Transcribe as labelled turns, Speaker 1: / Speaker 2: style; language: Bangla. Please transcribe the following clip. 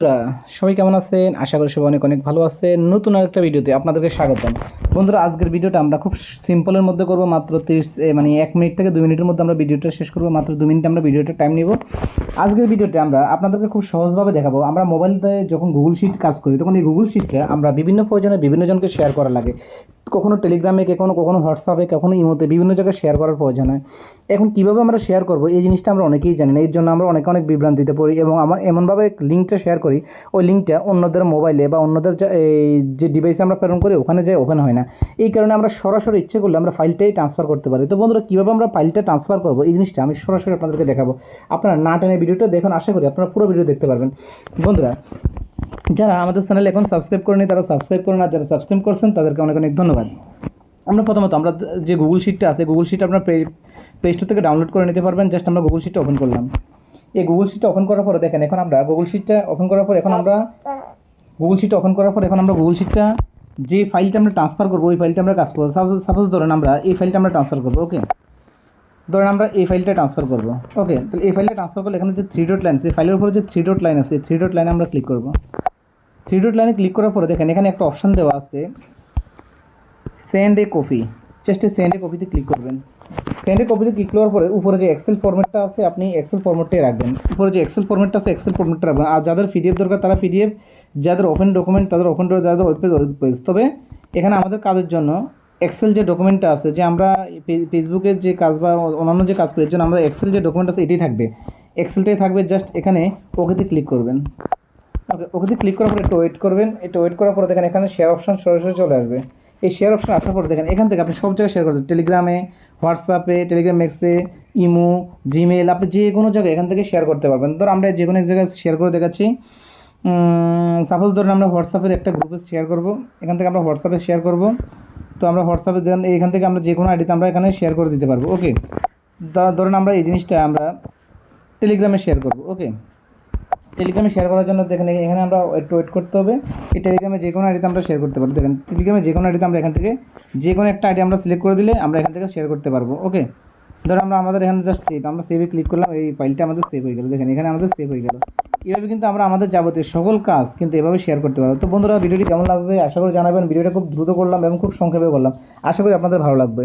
Speaker 1: বন্ধুরা, সবাই কেমন আছেন? আশা করি সবাই অনেক অনেক ভালো আছেন। নতুন আরেকটা ভিডিওতে আপনাদেরকে স্বাগতম। বন্ধুরা, আজকের ভিডিওটা আমরা খুব সিম্পলের মধ্যে করব। মাত্র 30 মানে 1 মিনিট থেকে 2 মিনিটের মধ্যে আমরা ভিডিওটা শেষ করব। মাত্র 2 মিনিট আমরা ভিডিওটা টাইম নিব। আজকের ভিডিওতে আমরা আপনাদেরকে খুব সহজভাবে দেখাবো। আমরা মোবাইলতে যখন গুগল শিট কাজ করি, তখন এই গুগল শিটটা আমরা বিভিন্ন প্রয়োজনে বিভিন্ন জনকে শেয়ার করা লাগে। কখনো টেলিগ্রামে, কখনো হোয়াটসঅ্যাপে, কখনো ইমোতে, বিভিন্ন জায়গায় শেয়ার করার প্রয়োজন হয়। এখন কীভাবে আমরা শেয়ার করব, এই জিনিসটা আমরা অনেকেই জানি না। এর জন্য আমরা অনেক বিভ্রান্তিতে পড়ি এবং আমরা এমনভাবে লিঙ্কটা শেয়ার করি, ওই লিঙ্কটা অন্যদের মোবাইলে বা অন্যদের এই যে ডিভাইসে আমরা প্রেরণ করি, ওখানে যায় ওপেন হয় না। এই কারণে আমরা সরাসরি ইচ্ছে করলে আমরা ফাইলটাই ট্রান্সফার করতে পারি। তো বন্ধুরা, কীভাবে আমরা ফাইলটা ট্রান্সফার করবো, এই জিনিসটা আমি সরাসরি আপনাদেরকে দেখাবো। আপনারা না টেনে ভিডিওটা দেখুন, আশা করি আপনারা পুরো ভিডিও দেখতে পারবেন। বন্ধুরা, যারা আমাদের চ্যানেল এখন সাবস্ক্রাইব করেনি তারা সাবস্ক্রাইব করুন, আর যারা সাবস্ক্রাইব করছেন তাদেরকে অনেক অনেক ধন্যবাদ। আমরা প্রথমত আমরা যে গুগল শিটটা আছে, গুগল শিট আপনার প্লে স্টোর থেকে ডাউনলোড করে নিতে পারবেন। জাস্ট আমরা গুগল শিটটা ওপেন করলাম। এই গুগল শিটটা ওপেন করার পরে দেখেন, এখন আমরা গুগল শিটটা ওপেন করার পর এখন আমরা গুগল শিটটা যে ফাইলটা আমরা ট্রান্সফার করবো, ওই ফাইলটা আমরা কাজ করবো। সাপোজ ধরেন আমরা এই ফাইলটা আমরা ট্রান্সফার করবো। ওকে, ধরেন আমরা এই ফাইলটা ট্রান্সফার করবো। ওকে, তাহলে এই ফাইলটা ট্রান্সফার করলে এখানে যে 3 ডট লাইন আছে, ফাইলের উপরে যে 3 ডট লাইন আছে, 3 ডট লাইনে আমরা ক্লিক করবো। 3 ডট লাইনে ক্লিক করার পরে দেখেন, এখানে একটা অপশান দেওয়া আছে সেন্ড এ কপি। জাস্ট সেন্ড এ কপিতে ক্লিক করবেন। সেন্ড এ কপিতে ক্লিক করার পরে উপরে যে এক্সেল ফরম্যাটটা আছে, আপনি এক্সেল ফরম্যাটটাই রাখবেন। উপরে যে এক্সেল ফরম্যাটটা আছে, এক্সেল ফরম্যাটটা রাখবেন। আর যাদের পিডিএফ দরকার তারা পিডিএফ, যাদের ওপেন ডকুমেন্ট তাদের ওপেন, যাদের ওয়েব পেজ। তবে এখানে আমাদের কাজের জন্য এক্সেল যে ডকুমেন্টটা আছে, যে আমরা ফেসবুকের যে কাজ বা অন্যান্য যে কাজ করি, এর জন্য আমরা এক্সেল যে ডকুমেন্ট আছে এটাই থাকবে, এক্সেলটাই থাকবে। জাস্ট এখানে ওকেতে ক্লিক করবেন। ওকেতে ক্লিক করার পরে একটু ওয়েট করবেন। একটু ওয়েট করার পরে দেখেন এখানে শেয়ার অপশান সরাসরি চলে আসবে। এই শেয়ার অপশান আসার পরে দেখেন এখান থেকে আপনি সব জায়গায় শেয়ার করতে, টেলিগ্রামে, হোয়াটসঅ্যাপে, টেলিগ্রাম ম্যাক্সে, ইমো, জিমেল, আপনি যে কোনো জায়গায় এখান থেকে শেয়ার করতে পারবেন। ধর আমরা যে কোনো এক জায়গায় শেয়ার করে দেখাচ্ছি। সাপোজ ধরুন আমরা হোয়াটসঅ্যাপের একটা গ্রুপে শেয়ার করব। এখান থেকে আমরা হোয়াটসঅ্যাপে শেয়ার করব। তো আমরা হোয়াটসঅ্যাপে দেন, এখান থেকে আমরা যে কোনো আইডিতে আমরা এখানে শেয়ার করে দিতে পারবো। ওকে, ধরুন আমরা এই জিনিসটা আমরা টেলিগ্রামে শেয়ার করব। ওকে, টেলিগ্রামে শেয়ার করার জন্য দেখেন এখানে আমরা একটু ওয়েট করতে হবে। এই টেলিগ্রামে যে কোনো আইডিতে আমরা শেয়ার করতে পারবো। দেখেন টেলিগ্রামে যে কোনো আইডিতে আমরা এখান থেকে যে কোনো একটা আইডি আমরা সিলেক্ট করে দিলে আমরা এখান থেকে শেয়ার করতে পারবো। ওকে, ধরো আমরা আমাদের এখানে জাস্ট সেভ, আমরা সেভে ক্লিক করলাম, এই ফাইলটা আমাদের সেভ হয়ে গেল। দেখেন এখানে আমাদের সেভ হয়ে গেল। এইভাবে কিন্তু আমরা আমাদের যাবতীয় সকল কাজ কিন্তু এভাবে শেয়ার করতে পারবো। তো বন্ধুরা, ভিডিওটি কেমন লাগবে আশা করি জানাবেন। ভিডিওটা খুব দ্রুত করলাম এবং খুব সংক্ষেপে করলাম, আশা করি আপনাদের ভালো লাগবে।